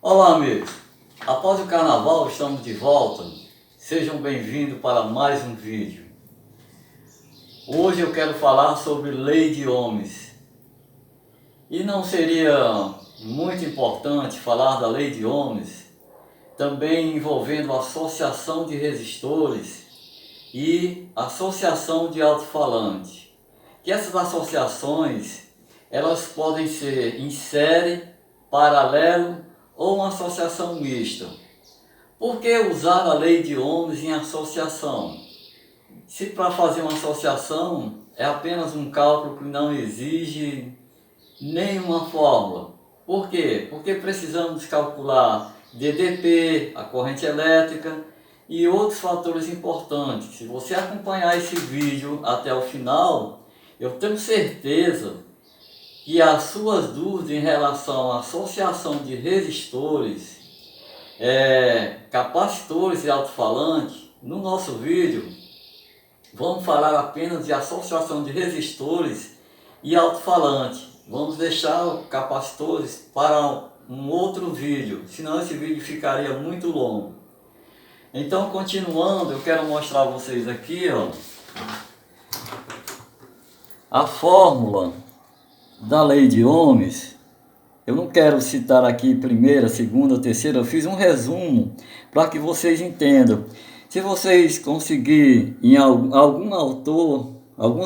Olá, amigos! Após o carnaval, estamos de volta. Sejam bem-vindos para mais um vídeo. Hoje eu quero falar sobre lei de Ohms. E não seria muito importante falar da lei de Ohms, também envolvendo associação de resistores e associação de alto-falante. Que essas associações, elas podem ser em série, paralelo ou uma associação mista. Por que usar a lei de Ohms em associação? Se para fazer uma associação é apenas um cálculo que não exige nenhuma fórmula. Por quê? Porque precisamos calcular DDP, a corrente elétrica e outros fatores importantes. Se você acompanhar esse vídeo até o final, eu tenho certeza que as suas dúvidas em relação à associação de resistores, capacitores e alto-falante, no nosso vídeo vamos falar apenas de associação de resistores e alto-falante. Vamos deixar capacitores para um outro vídeo, senão esse vídeo ficaria muito longo. Então, continuando, eu quero mostrar a vocês aqui, a fórmula da lei de Ohms. Eu não quero citar aqui primeira, segunda, terceira, eu fiz um resumo para que vocês entendam. Se vocês conseguirem em alguns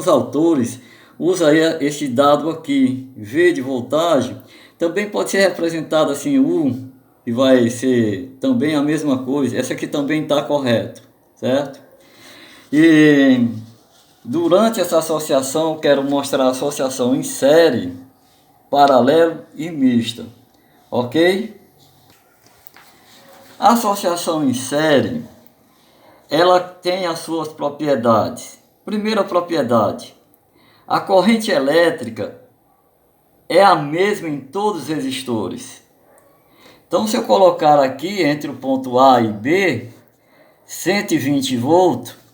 autores, usa aí esse dado aqui, V de voltagem, também pode ser representado assim, U, que vai ser também a mesma coisa. Essa aqui também está correto, certo? E durante essa associação, eu quero mostrar a associação em série, paralelo e mista, ok? A associação em série, ela tem as suas propriedades. Primeira propriedade, a corrente elétrica é a mesma em todos os resistores. Então, se eu colocar aqui entre o ponto A e B, 120 volts,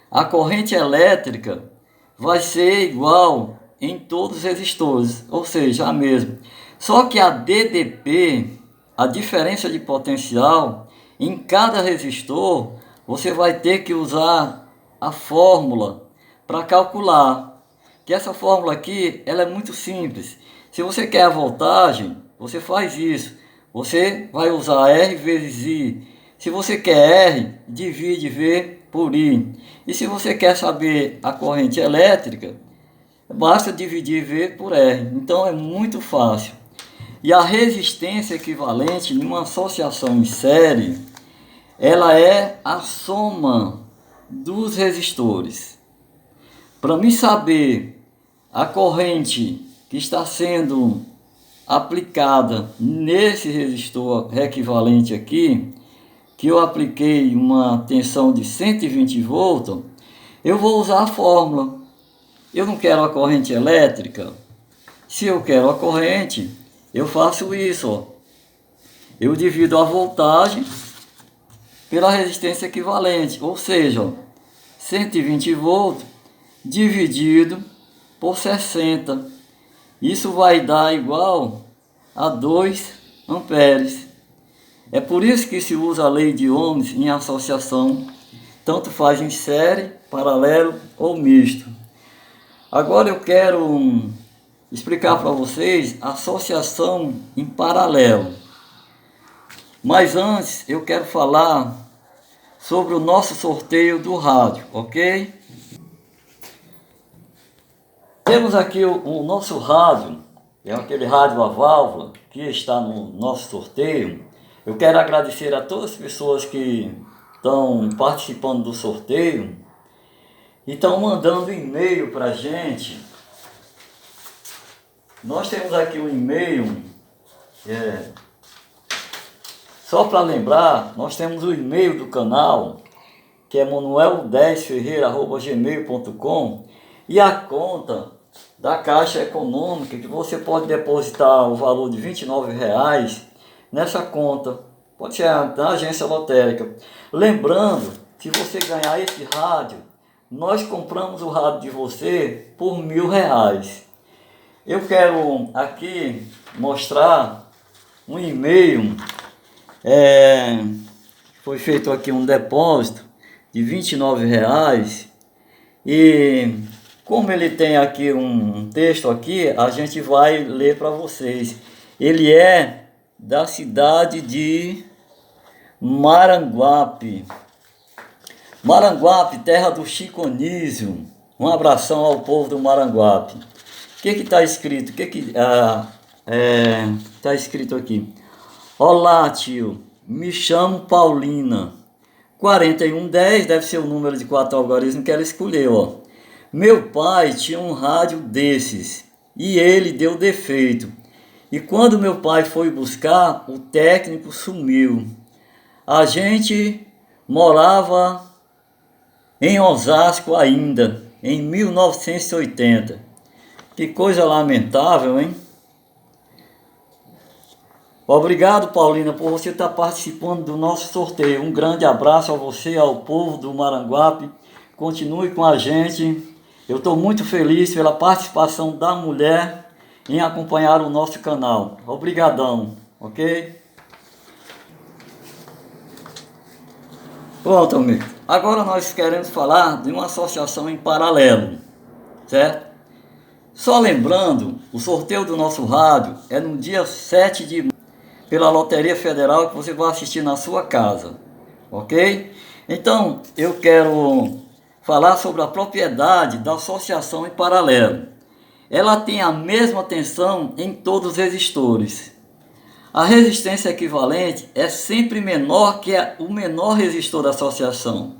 a corrente elétrica vai ser igual em todos os resistores, ou seja, a mesma. Só que a DDP, a diferença de potencial, em cada resistor, você vai ter que usar a fórmula para calcular. Que essa fórmula aqui, ela é muito simples. Se você quer a voltagem, você faz isso. Você vai usar R vezes I. Se você quer R, divide V por I. E se você quer saber a corrente elétrica, basta dividir V por R. Então é muito fácil. E a resistência equivalente numa associação em série, ela é a soma dos resistores. Para mim saber a corrente que está sendo aplicada nesse resistor equivalente aqui, que eu apliquei uma tensão de 120 volts, eu vou usar a fórmula. Eu não quero a corrente elétrica. Se eu quero a corrente, eu faço isso. Eu divido a voltagem pela resistência equivalente, ou seja, 120 volts dividido por 60. Isso vai dar igual a 2 amperes. É por isso que se usa a lei de Ohms em associação, tanto faz em série, paralelo ou misto. Agora eu quero explicar para vocês a associação em paralelo. Mas antes eu quero falar sobre o nosso sorteio do rádio, ok? Temos aqui o nosso rádio, é aquele rádio a válvula que está no nosso sorteio. Eu quero agradecer a todas as pessoas que estão participando do sorteio e estão mandando e-mail para a gente. Nós temos aqui um e-mail, só para lembrar, nós temos o e-mail do canal, que é manuel10ferreira@gmail.com, e a conta da Caixa Econômica, que você pode depositar o valor de R$ 29 nessa conta, pode ser na agência lotérica. Lembrando, se você ganhar esse rádio, nós compramos o rádio de você por R$ 1.000. Eu quero aqui mostrar um e-mail É, foi feito aqui um depósito de R$ 29. E como ele tem aqui um texto aqui, a gente vai ler para vocês. Ele é da cidade de Maranguape. Maranguape, terra do Chico Anísio. Um abração ao povo do Maranguape. O que está escrito? Está escrito aqui. Olá, tio. Me chamo Paulina. 4110 deve ser o número de 4 algarismos que ela escolheu, ó. Meu pai tinha um rádio desses e ele deu defeito. E quando meu pai foi buscar, o técnico sumiu. A gente morava em Osasco ainda, em 1980. Que coisa lamentável, hein? Obrigado, Paulina, por você estar participando do nosso sorteio. Um grande abraço a você, ao povo do Maranguape. Continue com a gente. Eu estou muito feliz pela participação da mulher em acompanhar o nosso canal. Obrigadão, ok? Pronto, amigo. Agora nós queremos falar de uma associação em paralelo, certo? Só lembrando, o sorteio do nosso rádio é no dia 7 de maio, pela Loteria Federal, que você vai assistir na sua casa, ok? Então, eu quero falar sobre a propriedade da associação em paralelo. Ela tem a mesma tensão em todos os resistores. A resistência equivalente é sempre menor que o menor resistor da associação.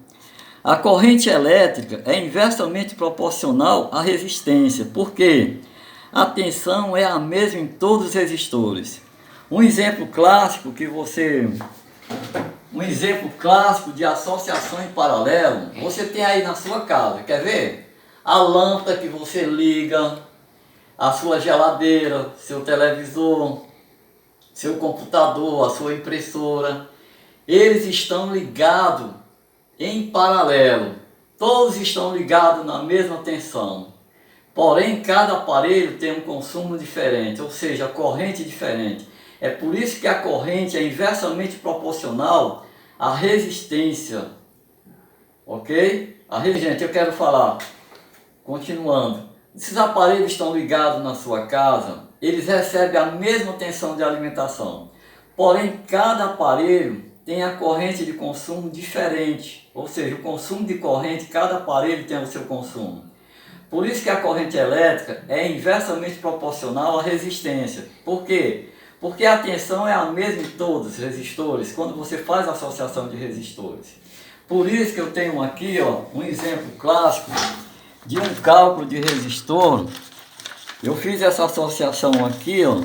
A corrente elétrica é inversamente proporcional à resistência, porque a tensão é a mesma em todos os resistores. Um exemplo clássico de associação em paralelo, você tem aí na sua casa, quer ver? A lâmpada que você liga, a sua geladeira, seu televisor, seu computador, a sua impressora, eles estão ligados em paralelo. Todos estão ligados na mesma tensão. Porém, cada aparelho tem um consumo diferente, ou seja, corrente diferente. É por isso que a corrente é inversamente proporcional à resistência. Ok? Gente, eu quero falar, continuando. Esses aparelhos estão ligados na sua casa, eles recebem a mesma tensão de alimentação. Porém, cada aparelho tem a corrente de consumo diferente. Ou seja, o consumo de corrente, cada aparelho tem o seu consumo. Por isso que a corrente elétrica é inversamente proporcional à resistência. Por quê? Porque a tensão é a mesma em todos os resistores, quando você faz a associação de resistores. Por isso que eu tenho aqui, ó, um exemplo clássico de um cálculo de resistor. Eu fiz essa associação aqui, ó,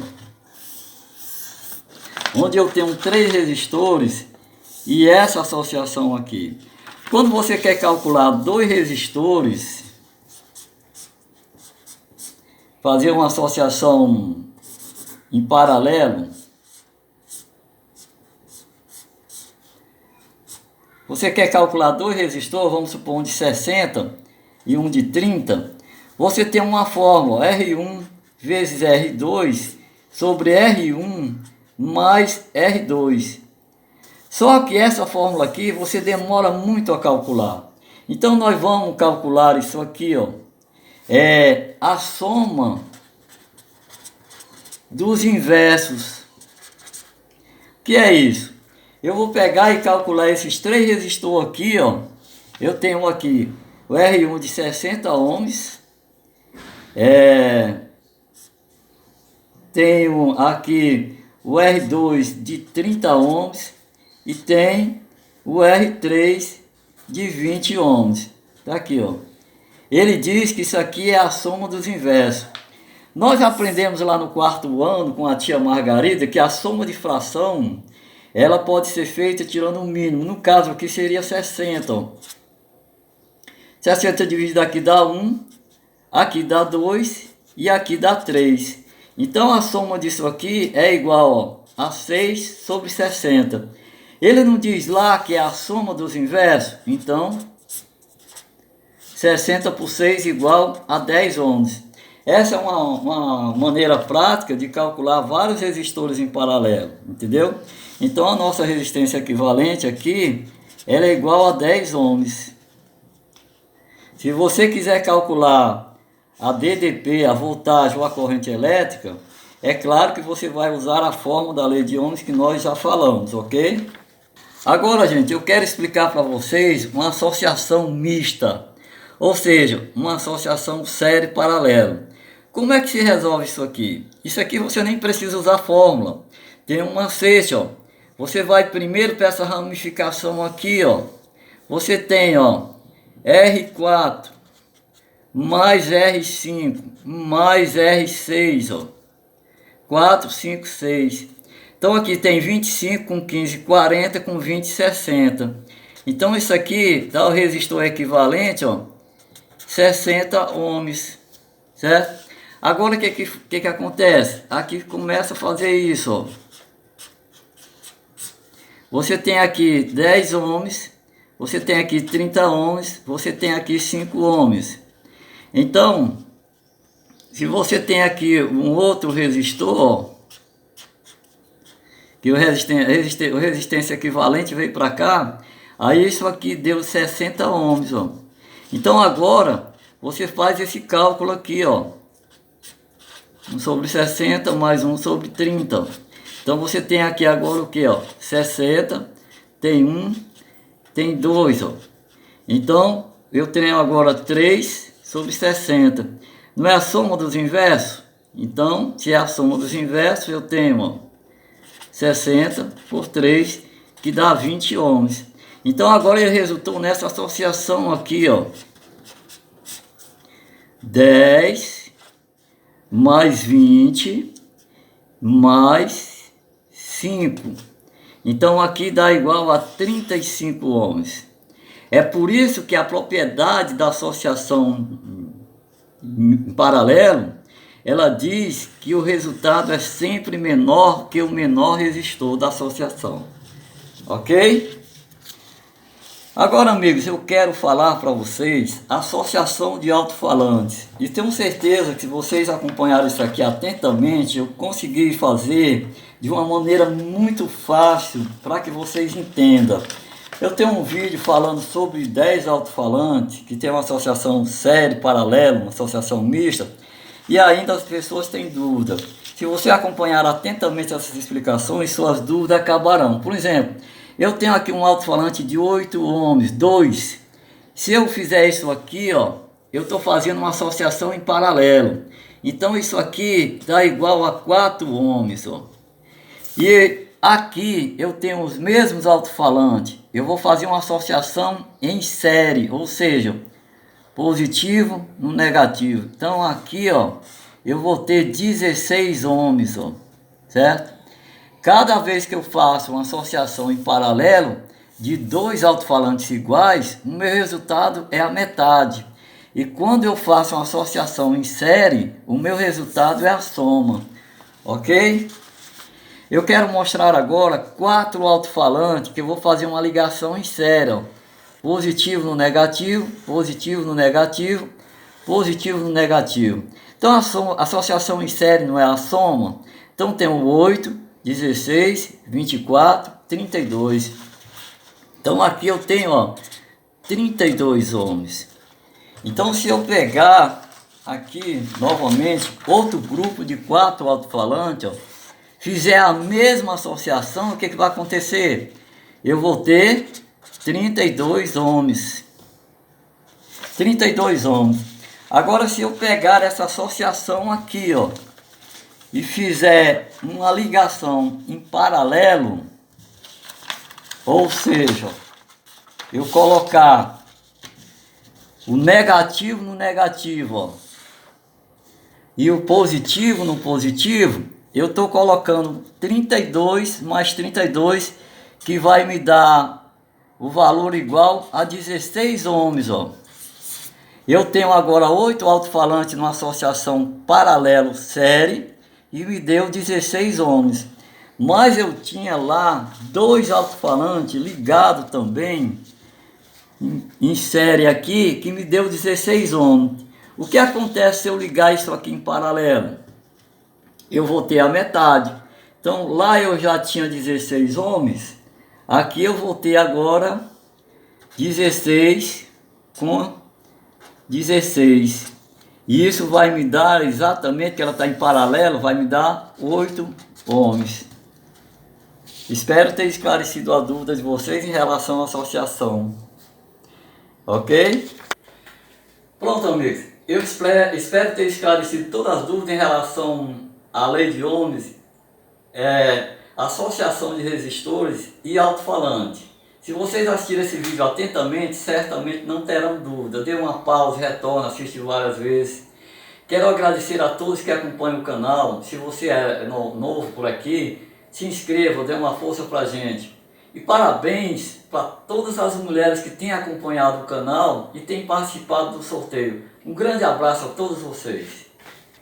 onde eu tenho 3 resistores e essa associação aqui. Quando você quer calcular 2 resistores, fazer uma associação em paralelo, você quer calcular 2 resistores, vamos supor um de 60 e um de 30, você tem uma fórmula, R1 vezes R2 sobre R1 mais R2. Só que essa fórmula aqui você demora muito a calcular. Então nós vamos calcular isso aqui, ó. É a soma dos inversos. O que é isso? Eu vou pegar e calcular esses 3 resistores aqui, ó. Eu tenho aqui o R1 de 60 ohms. Tenho aqui o R2 de 30 ohms. E tem o R3 de 20 ohms. Tá aqui, ó. Ele diz que isso aqui é a soma dos inversos. Nós aprendemos lá no 4º ano com a tia Margarida que a soma de fração ela pode ser feita tirando o mínimo. No caso aqui seria 60. Ó. 60 dividido aqui dá 1, aqui dá 2 e aqui dá 3. Então a soma disso aqui é igual, ó, a 6 sobre 60. Ele não diz lá que é a soma dos inversos? Então 60 por 6 igual a 10 ohms. Essa é uma maneira prática de calcular vários resistores em paralelo, entendeu? Então a nossa resistência equivalente aqui, ela é igual a 10 ohms. Se você quiser calcular a DDP, a voltagem ou a corrente elétrica, é claro que você vai usar a fórmula da lei de Ohms que nós já falamos, ok? Agora, gente, eu quero explicar para vocês uma associação mista, ou seja, uma associação série paralelo. Como é que se resolve isso aqui? Isso aqui você nem precisa usar fórmula. Tem um macete, ó. Você vai primeiro para essa ramificação aqui, ó. Você tem, ó, R4 mais R5 mais R6, ó. 4, 5, 6. Então aqui tem 25 com 15, 40 com 20, 60. Então isso aqui dá o resistor equivalente, ó, 60 ohms, certo? Agora o que acontece? Aqui começa a fazer isso, ó. Você tem aqui 10 ohms, você tem aqui 30 ohms, você tem aqui 5 ohms. Então, se você tem aqui um outro resistor, ó, que o resistência equivalente veio para cá, aí isso aqui deu 60 ohms, ó. Então agora você faz esse cálculo aqui, ó. 1 sobre 60 mais 1 sobre 30. Então você tem aqui agora o que, ó? 60, tem 1, tem 2, ó. Então eu tenho agora 3 sobre 60. Não é a soma dos inversos? Então, se é a soma dos inversos, eu tenho, ó, 60 por 3, que dá 20 ohms. Então agora ele resultou nessa associação aqui, ó. 10 mais 20 mais 5. Então aqui dá igual a 35 ohms. É por isso que a propriedade da associação em paralelo, ela diz que o resultado é sempre menor que o menor resistor da associação. Ok? Agora, amigos, eu quero falar para vocês a associação de alto-falantes. E tenho certeza que se vocês acompanharem isso aqui atentamente, eu consegui fazer de uma maneira muito fácil para que vocês entendam. Eu tenho um vídeo falando sobre 10 alto-falantes, que tem uma associação série, paralela, uma associação mista, e ainda as pessoas têm dúvida. Se você acompanhar atentamente essas explicações, suas dúvidas acabarão. Por exemplo, eu tenho aqui um alto-falante de 8 ohms, 2. Se eu fizer isso aqui, ó, eu estou fazendo uma associação em paralelo. Então isso aqui dá igual a 4 ohms, ó. E aqui eu tenho os mesmos alto-falantes. Eu vou fazer uma associação em série, ou seja, positivo no negativo. Então aqui, ó, eu vou ter 16 ohms, ó, certo? Cada vez que eu faço uma associação em paralelo de dois alto-falantes iguais, o meu resultado é a metade. E quando eu faço uma associação em série, o meu resultado é a soma. Ok? Eu quero mostrar agora 4 alto-falantes que eu vou fazer uma ligação em série, ó. Positivo no negativo, positivo no negativo, positivo no negativo. Então a associação em série não é a soma. Então tem o 8, 16, 24, 32. Então aqui eu tenho, ó, 32 ohms. Então se eu pegar aqui novamente outro grupo de 4 alto-falantes, ó, fizer a mesma associação, o que vai acontecer? Eu vou ter 32 ohms. 32 ohms. Agora se eu pegar essa associação aqui, ó, e fizer uma ligação em paralelo, ou seja, eu colocar o negativo no negativo, ó, e o positivo no positivo, eu estou colocando 32 mais 32, que vai me dar o valor igual a 16 ohms, ó. Eu tenho agora 8 alto-falantes numa associação paralelo série e me deu 16 ohms. Mas eu tinha lá 2 alto-falantes ligados também em série aqui, que me deu 16 ohms. O que acontece se eu ligar isso aqui em paralelo? Eu vou ter a metade. Então lá eu já tinha 16 ohms, aqui eu vou ter agora 16 com 16. E isso vai me dar exatamente, que ela está em paralelo, vai me dar 8 ohms. Espero ter esclarecido a dúvida de vocês em relação à associação. Ok? Pronto, amigos. Eu espero ter esclarecido todas as dúvidas em relação à lei de ohms, associação de resistores e alto-falante. Se vocês assistirem esse vídeo atentamente, certamente não terão dúvida. Dê uma pausa, retorna, assiste várias vezes. Quero agradecer a todos que acompanham o canal. Se você é novo por aqui, se inscreva, dê uma força pra gente. E parabéns para todas as mulheres que têm acompanhado o canal e têm participado do sorteio. Um grande abraço a todos vocês.